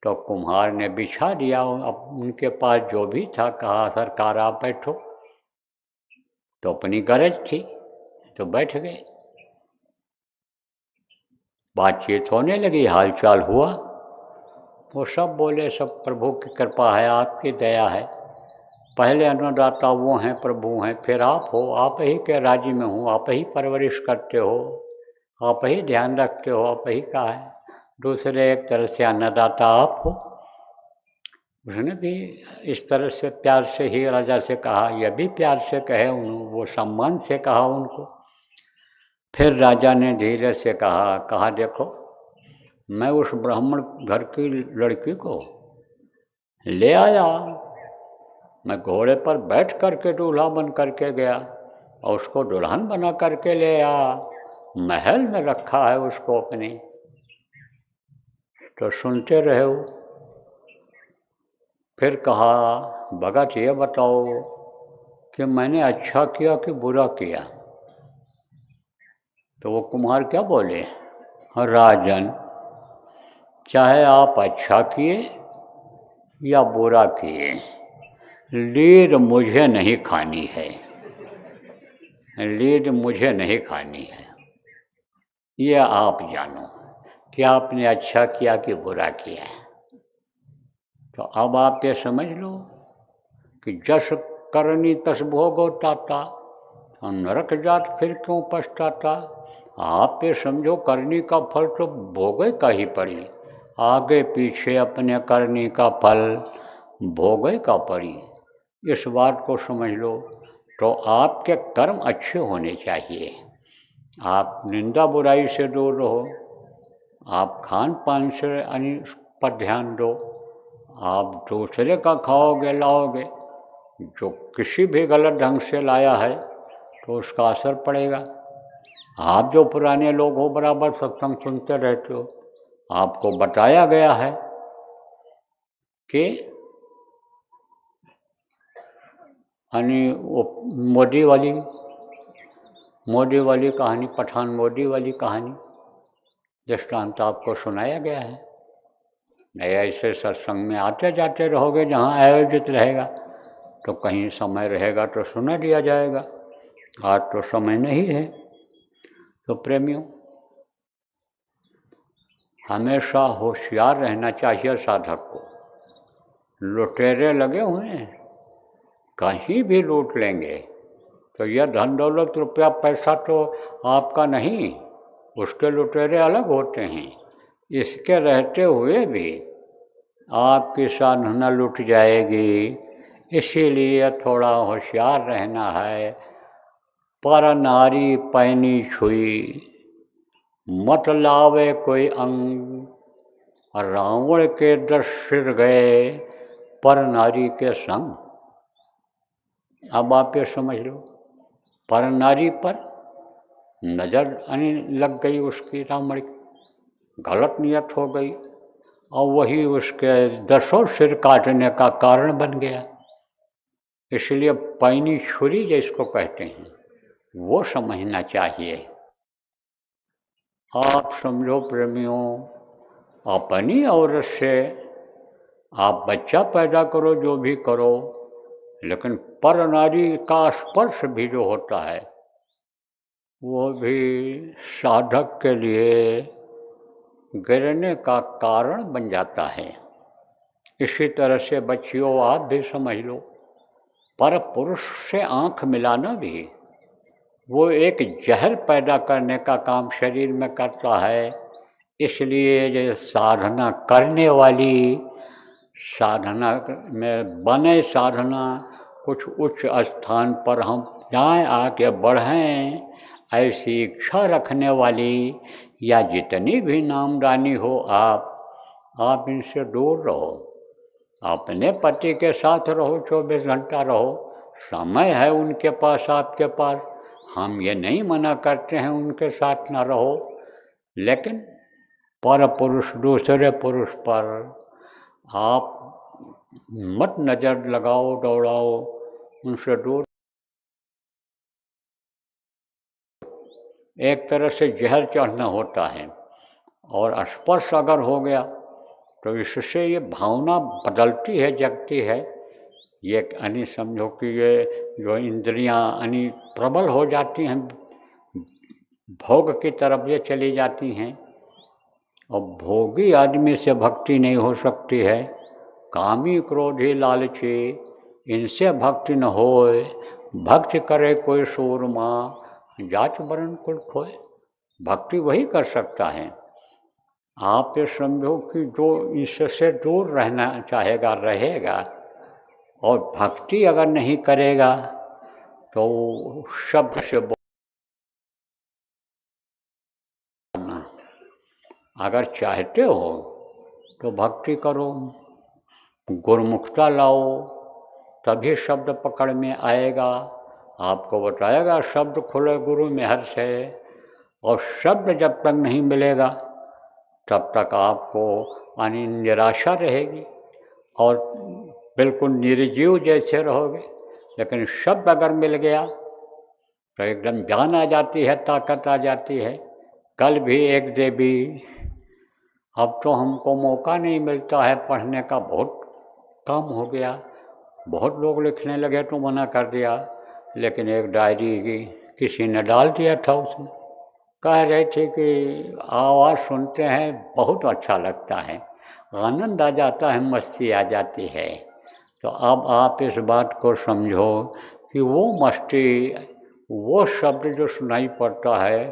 तो कुम्हार ने बिछा दिया, अब उनके पास जो भी था, कहा सरकार आप बैठो, तो अपनी गरज थी तो बैठ गए। बातचीत होने लगी, हालचाल हुआ, वो सब बोले सब प्रभु की कृपा है, आपकी दया है, पहले अन्नदाता वो हैं, प्रभु हैं, फिर आप हो, आप ही के राज्य में हूँ, आप ही परवरिश करते हो, आप ही ध्यान रखते हो, आप ही का है, दूसरे एक तरह से अन्नदाता आप हो। उसने भी इस तरह से प्यार से ही राजा से कहा, यह भी प्यार से कहे, वो सम्मान से कहा उनको। फिर राजा ने धीरे से कहा देखो, मैं उस ब्राह्मण घर की लड़की को ले आया, मैं घोड़े पर बैठ करके दूल्हा बन करके गया और उसको दुल्हन बना करके ले आया, महल में रखा है उसको अपने। तो सुनते रहे हो। फिर कहा भगत ये बताओ कि मैंने अच्छा किया कि बुरा किया? तो वो कुम्हार क्या बोले, राजन चाहे आप अच्छा किए या बुरा किए, लीद मुझे नहीं खानी है, लीद मुझे नहीं खानी है, ये आप जानो कि आपने अच्छा किया कि बुरा किया। तो अब आप ये समझ लो कि जस करनी तस भोगो ताता, नरक जात फिर क्यों पछताता। आप ये समझो करनी का फल तो भोगे का ही पड़ी, आगे पीछे अपने करनी का फल भोगे का पड़ी, इस बात को समझ लो। तो आपके कर्म अच्छे होने चाहिए, आप निंदा बुराई से दूर रहो, आप खान पान से पर ध्यान दो, आप दूसरे का खाओगे लाओगे, जो किसी भी गलत ढंग से लाया है तो उसका असर पड़ेगा। आप जो पुराने लोग हो, बराबर सत्संग सुनते रहते हो, आपको बताया गया है कि वो मोदी वाली कहानी, पठान मोदी वाली कहानी दृष्टांत आपको सुनाया गया है। ऐसे सत्संग में आते जाते रहोगे, जहाँ आयोजित रहेगा, तो कहीं समय रहेगा तो सुना दिया जाएगा, आज तो समय नहीं है। तो प्रेमियों, हमेशा होशियार रहना चाहिए साधक को। लुटेरे लगे हुए हैं, कहीं भी लूट लेंगे, तो यह धन दौलत रुपया पैसा तो आपका नहीं, उसके लुटेरे अलग होते हैं। इसके रहते हुए भी आपकी साधना लुट जाएगी, इसीलिए थोड़ा होशियार रहना है। पर नारी पैनी छुई, मत लावे कोई अंग, रावण के 10 सिर गए, पर नारी के संग। अब आप ये समझ लो, पर नारी पर नज़र लग गई उसकी रावण की, गलत नियत हो गई और वही उसके 10 सिर काटने का कारण बन गया। इसलिए पैनी छुरी जिसको कहते हैं वो समझना चाहिए। आप समझो प्रेमियों, अपनी औरत से आप बच्चा पैदा करो, जो भी करो, लेकिन पर नारी का स्पर्श भी जो होता है वो भी साधक के लिए गिरने का कारण बन जाता है। इसी तरह से बच्चियों, आप भी समझ लो, पर पुरुष से आंख मिलाना भी वो एक जहर पैदा करने का काम शरीर में करता है। इसलिए जो साधना करने वाली, साधना में बने, साधना कुछ उच्च स्थान पर हम जाएं, आगे बढ़ें, ऐसी इच्छा रखने वाली या जितनी भी नामदानी हो, आप इनसे दूर रहो। अपने पति के साथ रहो, 24 घंटा रहो, समय है उनके पास, आपके पास। हम ये नहीं मना करते हैं उनके साथ ना रहो, लेकिन पर पुरुष, दूसरे पुरुष पर आप मत नज़र लगाओ, दौड़ाओ, उनसे दूर। एक तरह से जहर चढ़ना होता है, और स्पर्श अगर हो गया तो इससे ये भावना बदलती है, जगती है। ये यानी समझो कि ये जो इंद्रियां यानी प्रबल हो जाती हैं, भोग की तरफ ये चली जाती हैं, और भोगी आदमी से भक्ति नहीं हो सकती है। कामी क्रोधी लालची, इनसे भक्ति न होए, भक्ति करे कोई सूरमा, जाच वरण कुल खोए। भक्ति वही कर सकता है। आप ये समझो कि जो इससे दूर रहना चाहेगा रहेगा, और भक्ति अगर नहीं करेगा तो शब्द से बोलना। अगर चाहते हो तो भक्ति करो, गुरुमुखता लाओ, तभी शब्द पकड़ में आएगा। आपको बताएगा शब्द खुले गुरु मेहर से, और शब्द जब तक नहीं मिलेगा तब तक आपको यानी निराशा रहेगी और बिल्कुल निर्जीव जैसे रहोगे। लेकिन शब्द अगर मिल गया तो एकदम जान आ जाती है, ताकत आ जाती है। कल भी एक देवी, अब तो हमको मौका नहीं मिलता है पढ़ने का, बहुत कम हो गया, बहुत लोग लिखने लगे तो मना कर दिया, लेकिन एक डायरी की किसी ने डाल दिया था, उसमें कह रहे थे कि आवाज़ सुनते हैं बहुत अच्छा लगता है, आनंद आ जाता है, मस्ती आ जाती है। तो अब आप इस बात को समझो कि वो मस्ती, वो शब्द जो सुनाई पड़ता है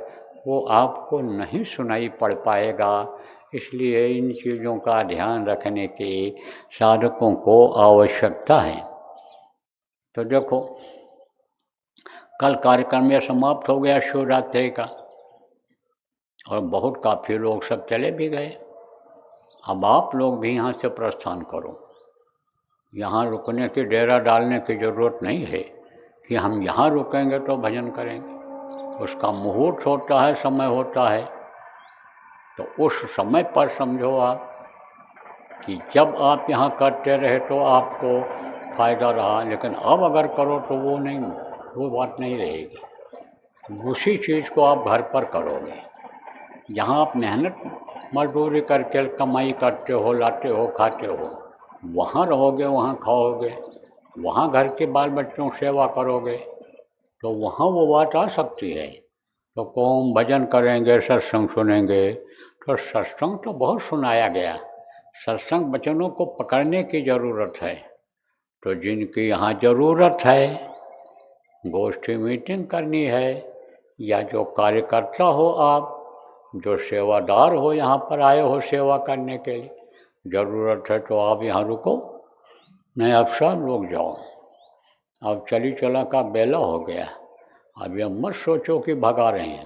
वो आपको नहीं सुनाई पड़ पाएगा। इसलिए इन चीज़ों का ध्यान रखने की साधकों को आवश्यकता है। तो देखो, कल कार्यक्रम यह समाप्त हो गया शिवरात्रि का, और बहुत काफ़ी लोग सब चले भी गए। अब आप लोग भी यहाँ से प्रस्थान करो। यहाँ रुकने की, डेरा डालने की ज़रूरत नहीं है कि हम यहाँ रुकेंगे तो भजन करेंगे। उसका मुहूर्त होता है, समय होता है, तो उस समय पर समझो आप कि जब आप यहाँ करते रहे तो आपको फ़ायदा रहा, लेकिन अब अगर करो तो वो नहीं, वो बात नहीं रहेगी। उसी चीज़ को आप घर पर करोगे। यहाँ आप मेहनत मजदूरी करके कमाई करते हो, लाते हो, खाते हो, वहाँ रहोगे, वहाँ खाओगे, वहाँ घर के बाल बच्चों सेवा करोगे, तो वहाँ वो बात आ सकती है। तो कौन भजन करेंगे, सत्संग सुनेंगे, तो सत्संग तो बहुत सुनाया गया, सत्संग वचनों को पकड़ने की ज़रूरत है। तो जिनकी यहाँ ज़रूरत है, गोष्ठी मीटिंग करनी है, या जो कार्यकर्ता हो आप, जो सेवादार हो, यहाँ पर आए हो सेवा करने के लिए, ज़रूरत है तो आप यहाँ रुको, नहीं अब सब लोग जाओ। अब चली चला का बेला हो गया। अब यह मत सोचो कि भगा रहे हैं,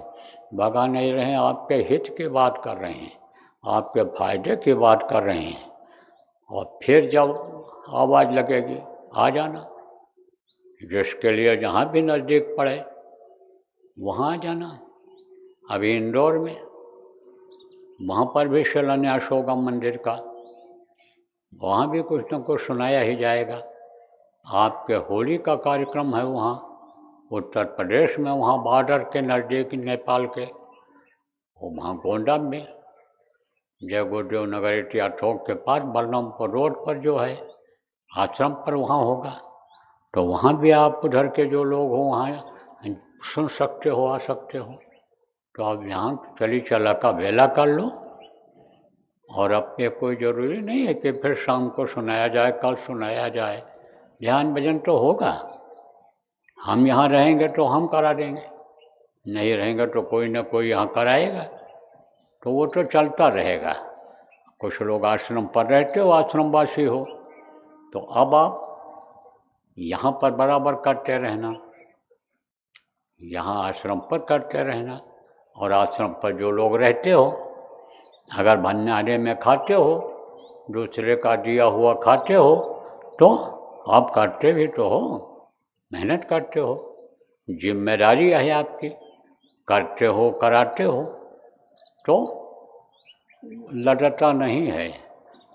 भगा नहीं रहे हैं, आपके हित की बात कर रहे हैं, आपके फायदे की बात कर रहे हैं। और फिर जब आवाज़ लगेगी, आ जाना। जिसके लिए जहाँ भी नज़दीक पड़े वहाँ आ जाना। अभी इंदौर में वहाँ पर भी शिलान्यास होगा मंदिर का, वहाँ भी कुछ न कुछ सुनाया ही जाएगा। आपके होली का कार्यक्रम है वहाँ उत्तर प्रदेश में, वहाँ बॉर्डर के नज़दीक नेपाल के, वहाँ गोंडा में जय गुरुदेव नगर इतिहास चौक के पास बलरामपुर रोड पर जो है आश्रम पर वहाँ होगा। तो वहाँ भी आप उधर के जो लोग हो वहाँ सुन सकते हो, आ सकते हो। तो आप यहाँ चली चला का वेला कर लो। और अपने कोई ज़रूरी नहीं है कि फिर शाम को सुनाया जाए, कल सुनाया जाए। ध्यान भजन तो होगा। हम यहाँ रहेंगे तो हम करा देंगे, नहीं रहेंगे तो कोई ना कोई यहाँ कराएगा। तो वो तो चलता रहेगा। कुछ लोग आश्रम पर रहते हो, आश्रमवासी हो, तो अब आप यहाँ पर बराबर करते रहना, यहाँ आश्रम पर करते रहना। और आश्रम पर जो लोग रहते हो, अगर भंडारे में खाते हो, दूसरे का दिया हुआ खाते हो, तो आप करते भी तो हो, मेहनत करते हो, जिम्मेदारी है आपकी, करते हो, कराते हो। तो लटता नहीं है,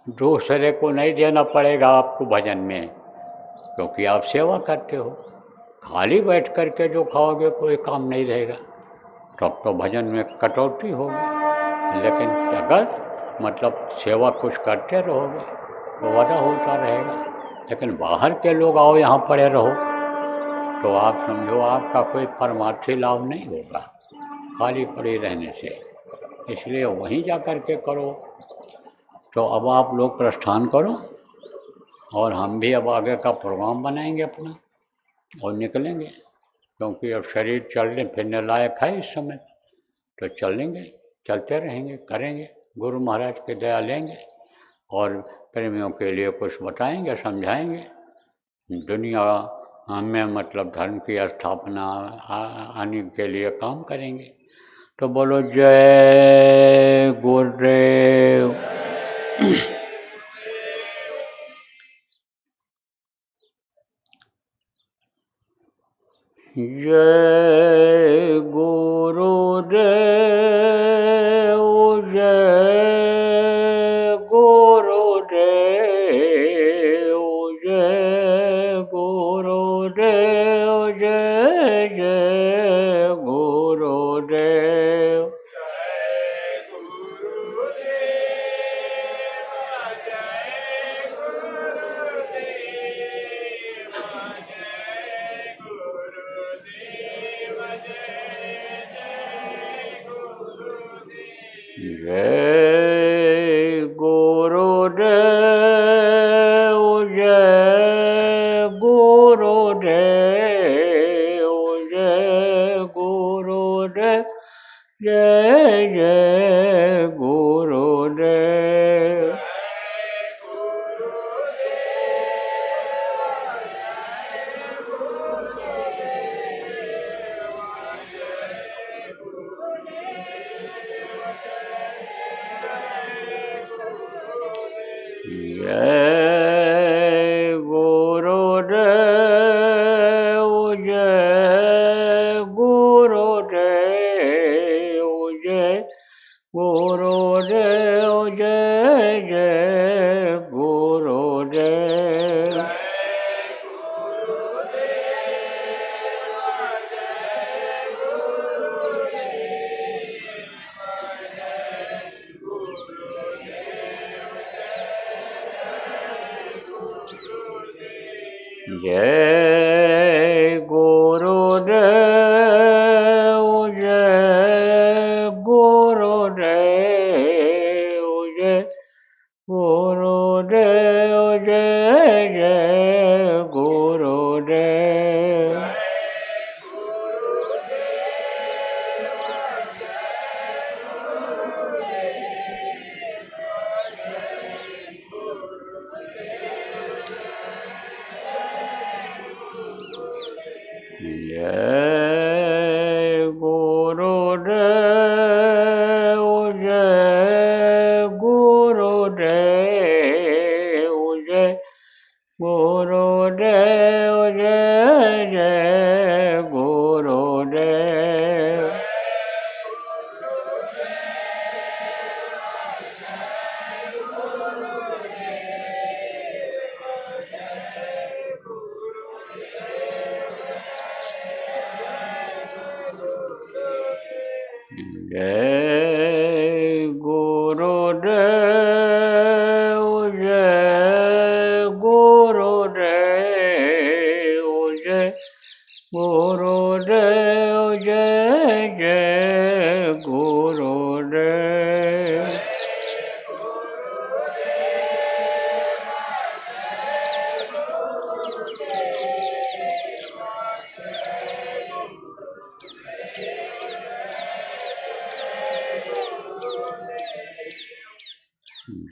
दूसरे को नहीं देना पड़ेगा आपको भजन में, क्योंकि आप सेवा करते हो। खाली बैठ कर के जो खाओगे कोई काम नहीं रहेगा, तब तो भजन में कटौती होगी। लेकिन अगर मतलब सेवा कुछ करते रहोगे तो वादा होता रहेगा। लेकिन बाहर के लोग आओ यहाँ पड़े रहो तो आप समझो आपका कोई परमार्थी लाभ नहीं होगा खाली पड़े रहने से। इसलिए वहीं जा कर के करो। तो अब आप लोग प्रस्थान करो और हम भी अब आगे का प्रोग्राम बनाएंगे अपना और निकलेंगे, क्योंकि अब शरीर चलने फिरने लायक है इस समय। तो चलेंगे, चलते रहेंगे, करेंगे, गुरु महाराज की दया लेंगे और प्रेमियों के लिए कुछ बताएंगे, समझाएंगे। दुनिया में मतलब धर्म की स्थापना आने के लिए काम करेंगे। तो बोलो जय गुरुदेव। जय गुरुदेव, जय गुरुदेव, जय गुरुदेव, जय जय गुरुदेव। जय गुरुदेव, जय गुरुदेव, जय गुरुदेव, जय जय गुरुदेव। जय गुरुदेव, जय गुरुदेव, जय गुरुदेव, जय जय गुरुदेव। जय गुरुदेव, जय गुरुदेव, जय गुरुदेव, जय जय गुरुदेव। जय जय गुरुदेव, जय गुरुदेव, जय गुरुदेव, जय जय गुरुदेव।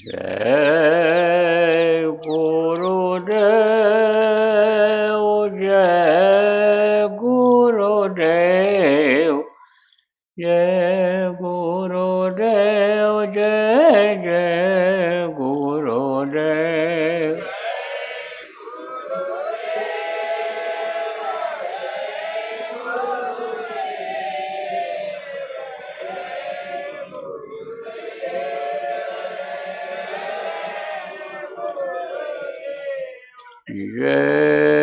जय गुरुदेव, जय गुरुदेव, जय गुरुदेव, जय जय गुरुदेव। जय